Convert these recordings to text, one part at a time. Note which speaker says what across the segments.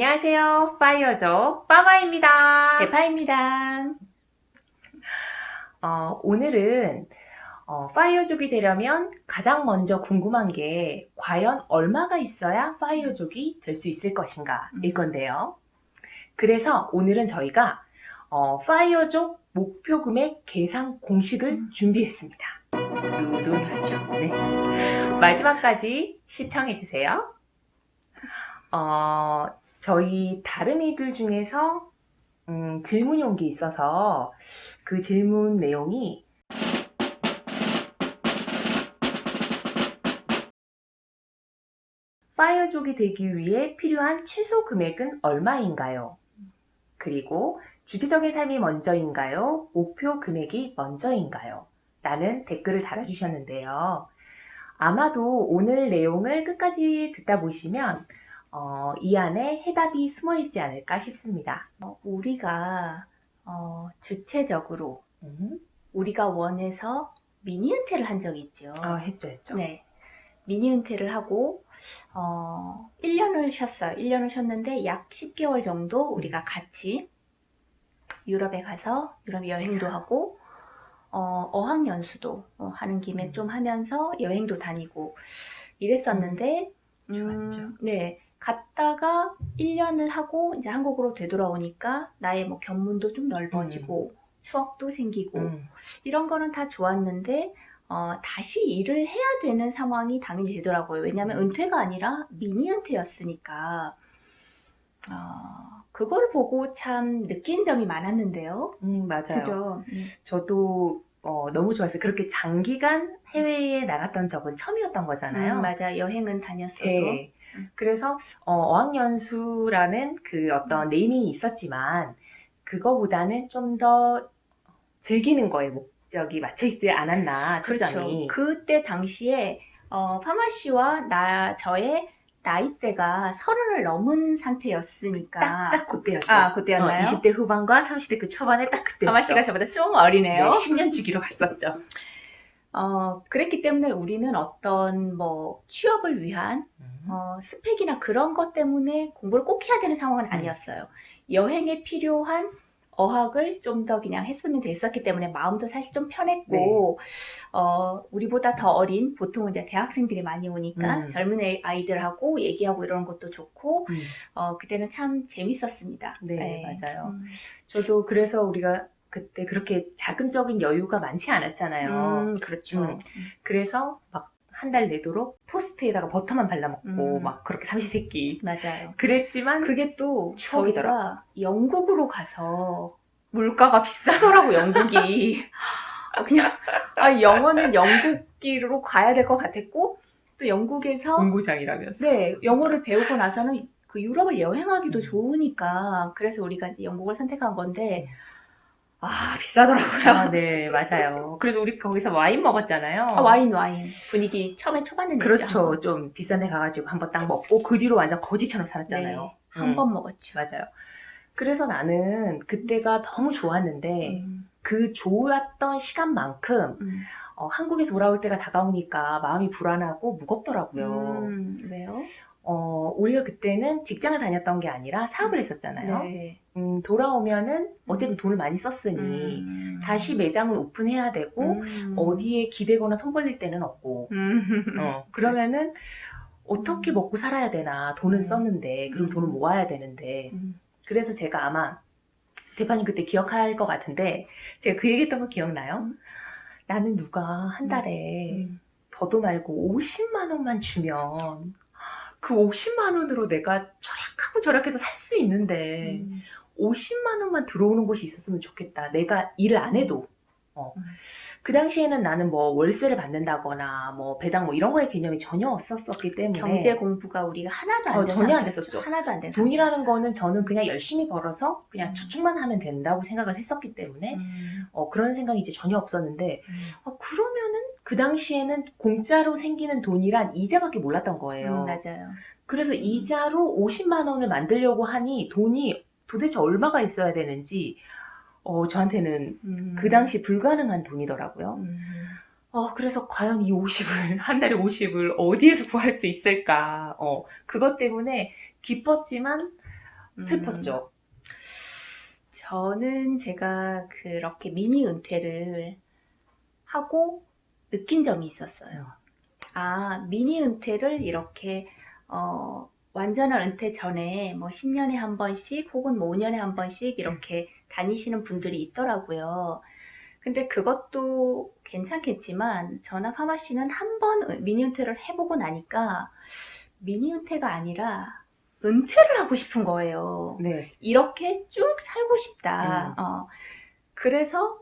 Speaker 1: 안녕하세요. 파이어족 빠마입니다.
Speaker 2: 대파입니다.
Speaker 1: 오늘은 파이어족이 되려면 가장 먼저 궁금한 게 과연 얼마가 있어야 파이어족이 될 수 있을 것인가 일 건데요. 그래서 오늘은 저희가 파이어족 목표 금액 계산 공식을 준비했습니다. 누누하죠. 네. 마지막까지 시청해주세요. 저희 다름이들 중에서 질문이 온 게 있어서 그 질문 내용이 파이어족이 되기 위해 필요한 최소 금액은 얼마인가요? 그리고 주체적인 삶이 먼저인가요? 목표 금액이 먼저인가요? 라는 댓글을 달아주셨는데요. 아마도 오늘 내용을 끝까지 듣다 보시면 이 안에 해답이 숨어 있지 않을까 싶습니다.
Speaker 2: 우리가 주체적으로 우리가 원해서 미니 은퇴를 한 적이 있죠.
Speaker 1: 했죠.
Speaker 2: 네. 미니 은퇴를 하고 1년을 쉬었어요. 1년을 쉬었는데 약 10개월 정도 우리가 같이 유럽에 가서 유럽 여행도 하고 어학연수도 하는 김에 좀 하면서 여행도 다니고 이랬었는데
Speaker 1: 좋았죠.
Speaker 2: 네. 갔다가 1년을 하고 이제 한국으로 되돌아오니까 나의 뭐 견문도 좀 넓어지고 추억도 생기고 이런 거는 다 좋았는데 다시 일을 해야 되는 상황이 당연히 되더라고요. 왜냐하면 은퇴가 아니라 미니 은퇴였으니까 그걸 보고 참 느낀 점이 많았는데요.
Speaker 1: 맞아요.
Speaker 2: 그죠?
Speaker 1: 저도 너무 좋았어요. 그렇게 장기간 해외에 나갔던 적은 처음이었던 거잖아요.
Speaker 2: 맞아. 여행은 다녔어도.
Speaker 1: 예. 그래서 어학연수라는 그 어떤 네이밍이 있었지만 그거보다는 좀 더 즐기는 거에 목적이 맞춰 있지 않았나 초점이.
Speaker 2: 그렇죠. 그때 당시에 파마 씨와 저의 나이대가 30을 넘은 상태였으니까
Speaker 1: 딱 그때였죠.
Speaker 2: 그때였나요?
Speaker 1: 20대 후반과 30대 그 초반에 딱 그때였죠.
Speaker 2: 파마 씨가 저보다 좀 어리네요.
Speaker 1: 네, 10년 주기로 갔었죠.
Speaker 2: 그랬기 때문에 우리는 어떤 뭐 취업을 위한 스펙이나 그런 것 때문에 공부를 꼭 해야 되는 상황은 아니었어요. 여행에 필요한 어학을 좀 더 그냥 했으면 됐었기 때문에 마음도 사실 좀 편했고, 우리보다 더 어린, 보통은 이제 대학생들이 많이 오니까 젊은 아이들하고 얘기하고 이런 것도 좋고, 그때는 참 재밌었습니다.
Speaker 1: 네, 맞아요. 저도 그래서 우리가 그때 그렇게 자금적인 여유가 많지 않았잖아요.
Speaker 2: 그렇죠.
Speaker 1: 그래서 막 한 달 내도록 토스트에다가 버터만 발라먹고 막 그렇게 삼시세끼.
Speaker 2: 맞아요.
Speaker 1: 그랬지만
Speaker 2: 그게 또
Speaker 1: 추억이더라.
Speaker 2: 저희가 영국으로 가서 물가가 비싸더라고, 영국이. 그냥 영어는 영국으로 가야 될 것 같았고, 또 영국에서
Speaker 1: 공부장이라면서.
Speaker 2: 네, 영어를 배우고 나서는 그 유럽을 여행하기도 좋으니까 그래서 우리가 이제 영국을 선택한 건데 비싸더라고요.
Speaker 1: 네, 맞아요. 그래서 우리 거기서 와인 먹었잖아요.
Speaker 2: 와인 분위기 처음에 초반에
Speaker 1: 그렇죠. 좀 비싼 데 가가지고 한번 딱 먹고 그 뒤로 완전 거지처럼 살았잖아요.
Speaker 2: 네, 한 번 먹었죠.
Speaker 1: 맞아요. 그래서 나는 그때가 너무 좋았는데 그 좋았던 시간만큼 한국에 돌아올 때가 다가오니까 마음이 불안하고 무겁더라고요.
Speaker 2: 왜요?
Speaker 1: 우리가 그때는 직장을 다녔던 게 아니라 사업을 했었잖아요.
Speaker 2: 네.
Speaker 1: 돌아오면은 어쨌든 돈을 많이 썼으니 다시 매장을 오픈해야 되고 어디에 기대거나 손 벌릴 데는 없고 그러면은 어떻게 먹고 살아야 되나. 돈은 썼는데 그리고 돈을 모아야 되는데 그래서 제가 아마 대파님 그때 기억할 것 같은데 제가 그 얘기했던 거 기억나요? 나는 누가 한 달에 더도 말고 50만 원만 주면 그 50만 원으로 내가 절약하고 절약해서 살 수 있는데 50만 원만 들어오는 곳이 있었으면 좋겠다. 내가 일을 안 해도. 그 당시에는 나는 뭐 월세를 받는다거나 뭐 배당 뭐 이런 거의 개념이 전혀 없었기 때문에
Speaker 2: 경제 공부가 우리가 하나도 안
Speaker 1: 전혀 안 됐었죠.
Speaker 2: 하나도 안 된
Speaker 1: 돈이라는
Speaker 2: 상태였어요.
Speaker 1: 거는 저는 그냥 열심히 벌어서 그냥 저축만 하면 된다고 생각을 했었기 때문에 그런 생각이 이제 전혀 없었는데 그러면은 그 당시에는 공짜로 생기는 돈이란 이자밖에 몰랐던 거예요.
Speaker 2: 맞아요.
Speaker 1: 그래서 이자로 50만 원을 만들려고 하니 돈이 도대체 얼마가 있어야 되는지 저한테는 그 당시 불가능한 돈이더라고요. 그래서 과연 이 50을, 한 달에 50을 어디에서 구할 수 있을까. 그것 때문에 기뻤지만 슬펐죠.
Speaker 2: 저는 제가 그렇게 미니 은퇴를 하고 느낀 점이 있었어요. 아, 미니 은퇴를 이렇게 완전한 은퇴 전에 뭐 10년에 한 번씩 혹은 뭐 5년에 한 번씩 이렇게 다니시는 분들이 있더라고요. 근데 그것도 괜찮겠지만 저나 파마 씨는 한 번 미니 은퇴를 해보고 나니까 미니 은퇴가 아니라 은퇴를 하고 싶은 거예요.
Speaker 1: 네.
Speaker 2: 이렇게 쭉 살고 싶다. 그래서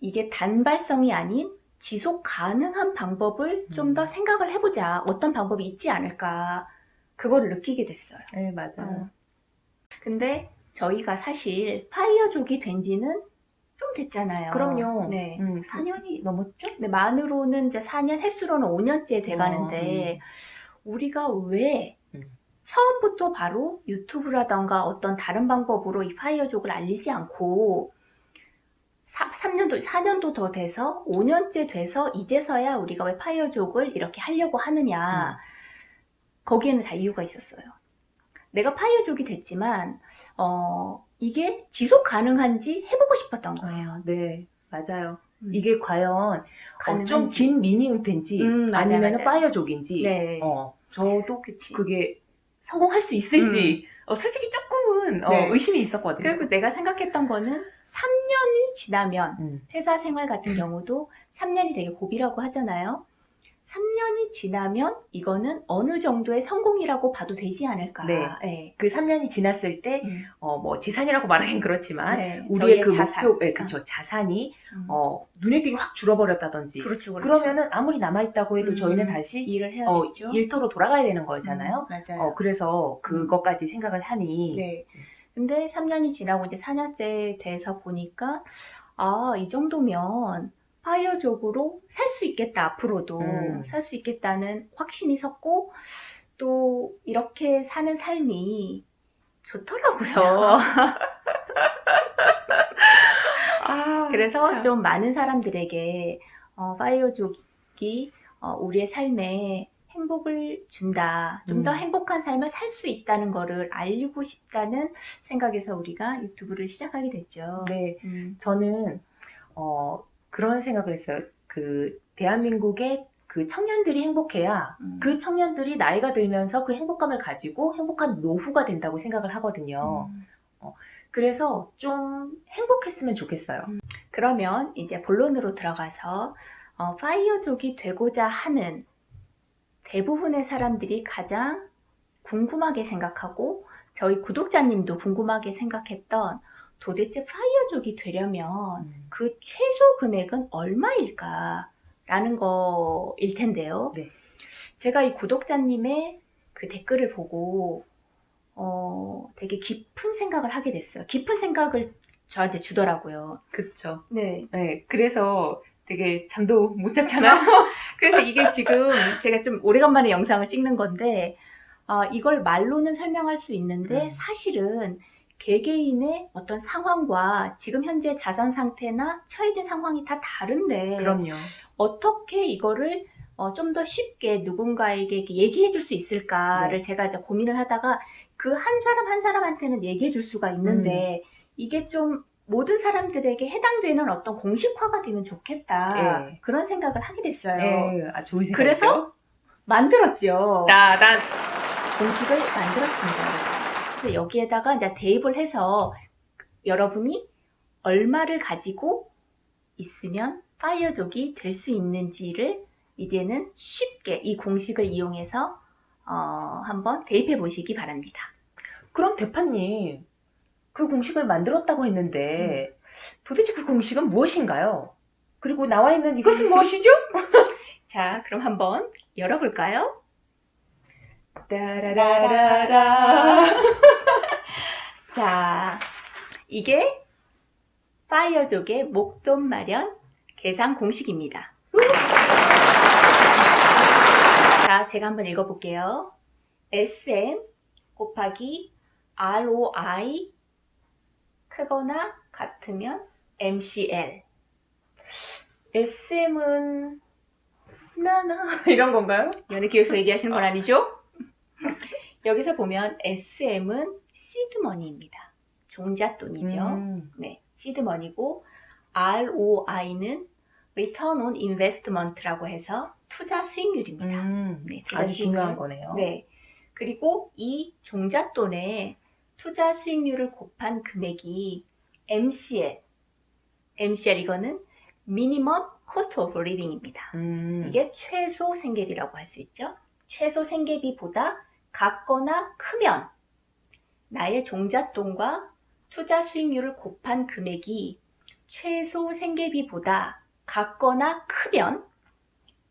Speaker 2: 이게 단발성이 아닌 지속 가능한 방법을 좀 더 생각을 해보자. 어떤 방법이 있지 않을까. 그거를 느끼게 됐어요.
Speaker 1: 네, 맞아요.
Speaker 2: 근데 저희가 사실 파이어족이 된 지는 좀 됐잖아요.
Speaker 1: 그럼요.
Speaker 2: 네.
Speaker 1: 4년이 넘었죠?
Speaker 2: 근데 만으로는 이제 4년, 횟수로는 5년째 돼가는데, 우리가 왜 처음부터 바로 유튜브라던가 어떤 다른 방법으로 이 파이어족을 알리지 않고 3년도, 4년도 더 돼서 5년째 돼서 이제서야 우리가 왜 파이어족을 이렇게 하려고 하느냐. 거기에는 다 이유가 있었어요. 내가 파이어족이 됐지만 이게 지속 가능한지 해보고 싶었던 거예요.
Speaker 1: 네, 맞아요. 이게 과연
Speaker 2: 가능한지.
Speaker 1: 좀 긴 미니 은퇴인지 아니면
Speaker 2: 맞아요.
Speaker 1: 파이어족인지
Speaker 2: 네.
Speaker 1: 저도
Speaker 2: 그치.
Speaker 1: 그게 성공할 수 있을지 솔직히 조금은
Speaker 2: 네.
Speaker 1: 의심이 있었거든요.
Speaker 2: 그리고 내가 생각했던 거는 3년이 지나면 회사 생활 같은 경우도 3년이 되게 고비라고 하잖아요. 3년이 지나면 이거는 어느 정도의 성공이라고 봐도 되지 않을까.
Speaker 1: 네.
Speaker 2: 네.
Speaker 1: 그 3년이 지났을 때 뭐 재산이라고 말하긴 그렇지만
Speaker 2: 네,
Speaker 1: 우리의
Speaker 2: 저희의
Speaker 1: 그
Speaker 2: 자산.
Speaker 1: 목표, 그쵸, 자산이 눈에 띄게 확 줄어버렸다든지
Speaker 2: 그렇죠.
Speaker 1: 그러면은 아무리 남아있다고 해도 저희는 다시
Speaker 2: 일을 해야겠죠.
Speaker 1: 일터로 돌아가야 되는 거잖아요.
Speaker 2: 맞아요.
Speaker 1: 그래서 그것까지 생각을 하니
Speaker 2: 네. 근데 3년이 지나고 이제 4년째 돼서 보니까 이 정도면 파이어족으로 살 수 있겠다. 앞으로도 살 수 있겠다는 확신이 섰고 또 이렇게 사는 삶이 좋더라고요. 그래서
Speaker 1: 참.
Speaker 2: 좀 많은 사람들에게 파이어족이 우리의 삶에 행복을 준다. 좀 더 행복한 삶을 살 수 있다는 거를 알리고 싶다는 생각에서 우리가 유튜브를 시작하게 됐죠.
Speaker 1: 네, 저는 그런 생각을 했어요. 그 대한민국의 그 청년들이 행복해야 그 청년들이 나이가 들면서 그 행복감을 가지고 행복한 노후가 된다고 생각을 하거든요. 그래서 좀 행복했으면 좋겠어요.
Speaker 2: 그러면 이제 본론으로 들어가서 파이어족이 되고자 하는 대부분의 사람들이 가장 궁금하게 생각하고 저희 구독자님도 궁금하게 생각했던 도대체 파이어족이 되려면 그 최소 금액은 얼마일까? 라는 거일 텐데요.
Speaker 1: 네.
Speaker 2: 제가 이 구독자님의 그 댓글을 보고 되게 깊은 생각을 하게 됐어요. 깊은 생각을 저한테 주더라고요.
Speaker 1: 그쵸.
Speaker 2: 네.
Speaker 1: 네, 그래서 되게 잠도 못 잤잖아요.
Speaker 2: 그래서 이게 지금 제가 좀 오래간만에 영상을 찍는 건데 이걸 말로는 설명할 수 있는데 사실은 개개인의 어떤 상황과 지금 현재 자산 상태나 처해진 상황이 다 다른데
Speaker 1: 그럼요.
Speaker 2: 어떻게 이거를 좀 더 쉽게 누군가에게 이렇게 얘기해 줄 수 있을까를
Speaker 1: 네.
Speaker 2: 제가 이제 고민을 하다가 그 한 사람 한 사람한테는 얘기해 줄 수가 있는데 이게 좀 모든 사람들에게 해당되는 어떤 공식화가 되면 좋겠다.
Speaker 1: 네.
Speaker 2: 그런 생각을 하게 됐어요.
Speaker 1: 네, 좋은 생각이죠.
Speaker 2: 그래서 만들었죠.
Speaker 1: 난
Speaker 2: 공식을 만들었습니다. 그래서 여기에다가 이제 대입을 해서 여러분이 얼마를 가지고 있으면 파이어족이 될 수 있는지를 이제는 쉽게 이 공식을 이용해서 한번 대입해 보시기 바랍니다.
Speaker 1: 그럼 대파님, 그 공식을 만들었다고 했는데 도대체 그 공식은 무엇인가요? 그리고 나와 있는 이것은 무엇이죠?
Speaker 2: 자, 그럼 한번 열어볼까요?
Speaker 1: 따라라라라.
Speaker 2: 자, 이게 파이어족의 목돈 마련 계산 공식입니다. 자, 제가 한번 읽어볼게요. SM 곱하기 ROI 크거나 같으면 MCL.
Speaker 1: SM은 나나 이런 건가요?
Speaker 2: 연예기획서 얘기하시는 건 아니죠? 여기서 보면 SM은 시드머니입니다. 종잣돈이죠. 네, 시드머니고 ROI는 Return on Investment라고 해서 투자 수익률입니다. 네, 투자
Speaker 1: 아주
Speaker 2: 수익률.
Speaker 1: 중요한 거네요.
Speaker 2: 네, 그리고 이 종잣돈의 투자 수익률을 곱한 금액이 MCL 이거는 Minimum Cost of Living입니다. 이게 최소 생계비라고 할 수 있죠. 최소 생계비보다 같거나 크면 나의 종잣돈과 투자 수익률을 곱한 금액이 최소 생계비보다 같거나 크면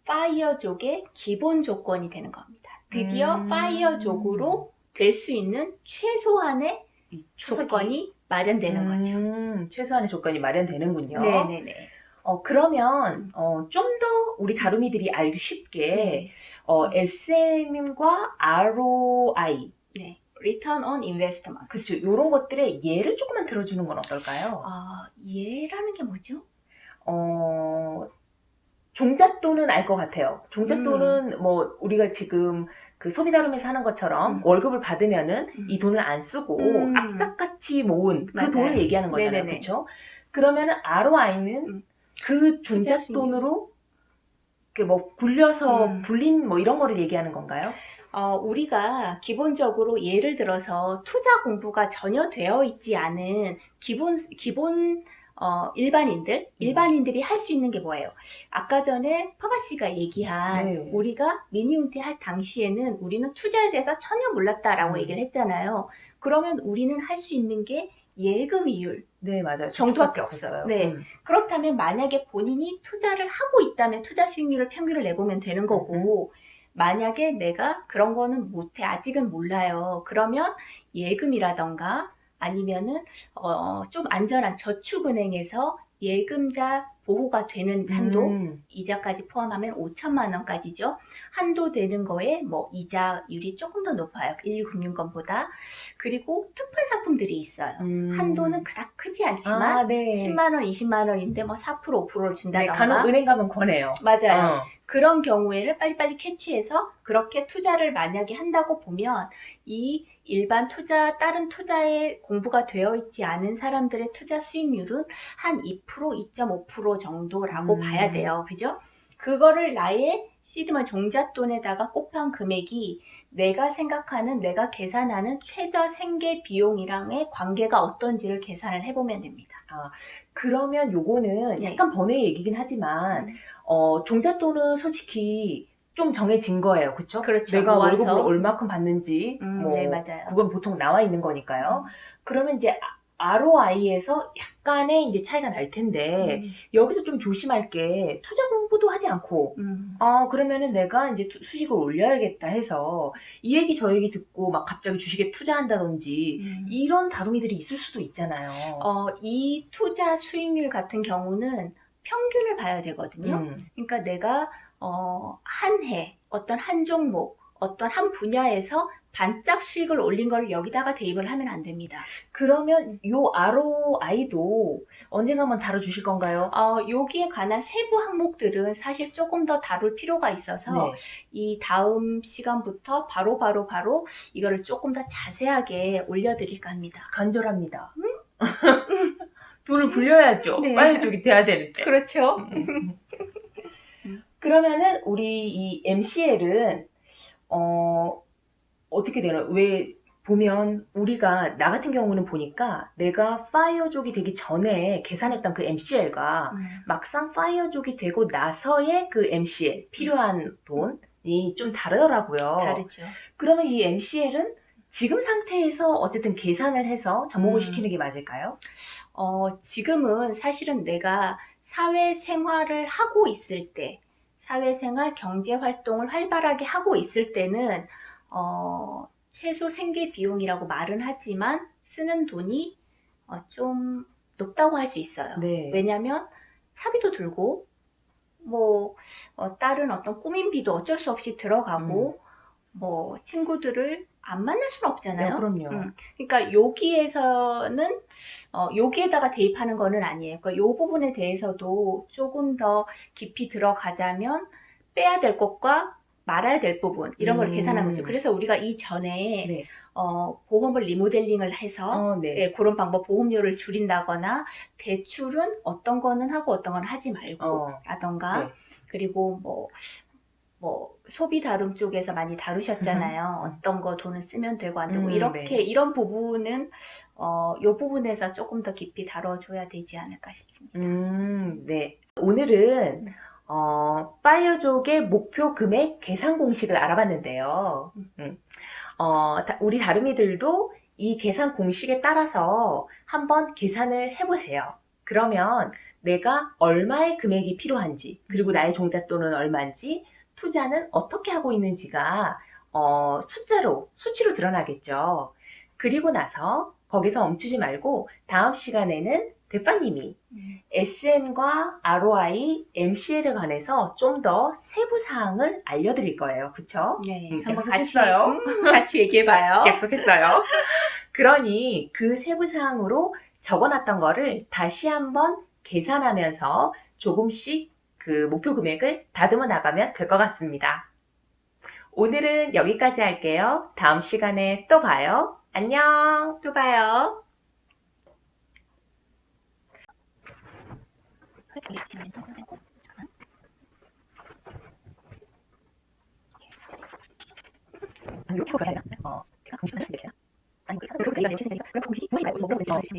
Speaker 2: 파이어족의 기본 조건이 되는 겁니다. 드디어 파이어족으로 될 수 있는 최소한의 조건이 마련되는 거죠.
Speaker 1: 최소한의 조건이 마련되는군요.
Speaker 2: 네네네.
Speaker 1: 그러면 좀 더 우리 다루미들이 알기 쉽게 SM과 ROI,
Speaker 2: 네, Return on Investment.
Speaker 1: 그쵸, 이런 것들의 예를 조금만 들어주는 건 어떨까요?
Speaker 2: 예라는 게 뭐죠?
Speaker 1: 종잣돈은 알 것 같아요. 종잣돈은 뭐 우리가 지금 그 소비다룸에서 하는 것처럼 월급을 받으면은 이 돈을 안 쓰고 악착같이 모은 그
Speaker 2: 맞아요.
Speaker 1: 돈을 얘기하는 거잖아요.
Speaker 2: 네네네.
Speaker 1: 그렇죠? 그러면은 ROI는 그 종잣돈으로 이렇게 뭐 굴려서 불린 뭐 이런 거를 얘기하는 건가요?
Speaker 2: 우리가 기본적으로 예를 들어서 투자 공부가 전혀 되어 있지 않은 기본 일반인들이 할 수 있는 게 뭐예요? 아까 전에 파바 씨가 얘기한 우리가 미니운티 할 당시에는 우리는 투자에 대해서 전혀 몰랐다라고 얘기를 했잖아요. 그러면 우리는 할 수 있는 게 예금이율.
Speaker 1: 네, 맞아요.
Speaker 2: 정도밖에 없어요. 네. 그렇다면 만약에 본인이 투자를 하고 있다면 투자 수익률을 평균을 내보면 되는 거고 만약에 내가 그런 거는 못해, 아직은 몰라요. 그러면 예금이라던가 아니면은 좀 안전한 저축은행에서 예금자 보호가 되는 한도, 이자까지 포함하면 5천만 원까지죠. 한도 되는 거에 뭐 이자율이 조금 더 높아요. 일금융권보다. 그리고 특판 상품들이 있어요. 한도는 그닥 크지 않지만 10만 원, 20만 원인데 뭐 4%, 5%를 준다던가.
Speaker 1: 간혹 은행 가면 권해요.
Speaker 2: 맞아요. 그런 경우에는 빨리빨리 캐치해서 그렇게 투자를 만약에 한다고 보면 이 일반 투자, 다른 투자에 공부가 되어 있지 않은 사람들의 투자 수익률은 한 2%, 2.5% 정도라고 봐야 돼요. 그죠? 그거를 나의 시드먼 종잣돈에다가 곱한 금액이 내가 생각하는, 내가 계산하는 최저 생계 비용이랑의 관계가 어떤지를 계산을 해보면 됩니다.
Speaker 1: 그러면 요거는 약간 번외의 얘기긴 하지만 종잣돈은 솔직히 좀 정해진 거예요. 그쵸?
Speaker 2: 그렇죠.
Speaker 1: 내가
Speaker 2: 모아서.
Speaker 1: 월급을 얼마큼 받는지
Speaker 2: 네, 맞아요.
Speaker 1: 그건 보통 나와 있는 거니까요. 그러면 이제 ROI에서 약간의 이제 차이가 날 텐데 여기서 좀 조심할 게 투자 공부도 하지 않고 그러면은 내가 이제 수익을 올려야겠다 해서 이 얘기 저 얘기 듣고 막 갑자기 주식에 투자한다든지 이런 다루미들이 있을 수도 있잖아요.
Speaker 2: 이 투자 수익률 같은 경우는 평균을 봐야 되거든요. 그러니까 내가 한 해, 어떤 한 종목, 어떤 한 분야에서 반짝 수익을 올린 걸 여기다가 대입을 하면 안 됩니다.
Speaker 1: 그러면 요 ROI도 언젠가 한번 다뤄주실 건가요?
Speaker 2: 여기에 관한 세부 항목들은 사실 조금 더 다룰 필요가 있어서 이 다음 시간부터 바로 이거를 조금 더 자세하게 올려드릴까 합니다.
Speaker 1: 간절합니다. 돈을 불려야죠. 파이어족이 돼야 되는데.
Speaker 2: 그렇죠.
Speaker 1: 그러면은 우리 이 MCL은 어떻게 되나? 왜 보면 우리가 나 같은 경우는 보니까 내가 파이어족이 되기 전에 계산했던 그 MCL과 막상 파이어족이 되고 나서의 그 MCL 필요한 돈이 좀 다르더라고요.
Speaker 2: 다르죠.
Speaker 1: 그러면 이 MCL은 지금 상태에서 어쨌든 계산을 해서 접목을 시키는 게 맞을까요?
Speaker 2: 지금은 사실은 내가 사회생활을 하고 있을 때, 사회생활, 경제활동을 활발하게 하고 있을 때는 최소 생계비용이라고 말은 하지만 쓰는 돈이 좀 높다고 할 수 있어요. 왜냐하면 차비도 들고 뭐 다른 어떤 꾸민비도 어쩔 수 없이 들어가고 뭐 친구들을 안 만날 수는 없잖아요.
Speaker 1: 그럼요.
Speaker 2: 그러니까 여기에서는 여기에다가 대입하는 거는 아니에요. 그러니까 이 부분에 대해서도 조금 더 깊이 들어가자면 빼야 될 것과 말아야 될 부분 이런 걸 계산하는 거죠. 그래서 우리가 이전에
Speaker 1: 네.
Speaker 2: 보험을 리모델링을 해서
Speaker 1: 네.
Speaker 2: 예, 그런 방법 보험료를 줄인다거나 대출은 어떤 거는 하고 어떤 건 하지 말고 라던가
Speaker 1: 네.
Speaker 2: 그리고 뭐 소비 다룸 쪽에서 많이 다루셨잖아요. 어떤 거 돈을 쓰면 되고 안 되고 이렇게
Speaker 1: 네.
Speaker 2: 이런 부분은 요 부분에서 조금 더 깊이 다뤄줘야 되지 않을까 싶습니다.
Speaker 1: 네. 오늘은 파이어족의 목표 금액 계산 공식을 알아봤는데요. 우리 다루미들도 이 계산 공식에 따라서 한번 계산을 해보세요. 그러면 내가 얼마의 금액이 필요한지, 그리고 나의 종잣돈은 얼마인지, 투자는 어떻게 하고 있는지가 수치로 드러나겠죠. 그리고 나서 거기서 멈추지 말고 다음 시간에는 대빠님이 SM과 ROI, MCL에 관해서 좀 더 세부 사항을 알려드릴 거예요. 그쵸?
Speaker 2: 네, 한번
Speaker 1: 약속했어요.
Speaker 2: 같이 얘기해봐요.
Speaker 1: 약속했어요. 그러니 그 세부 사항으로 적어놨던 거를 다시 한번 계산하면서 조금씩 그 목표 금액을 다듬어 나가면 될 것 같습니다. 오늘은 여기까지 할게요. 다음 시간에 또 봐요. 안녕.
Speaker 2: 또 봐요.
Speaker 1: 이렇게 하고 가야 되나? 제가 공식을 했으면 되나? 아니, 그럼 저희가 이렇게 했으니까 그럼 공식이 무엇인가요? 뭐 물어보지 마세요.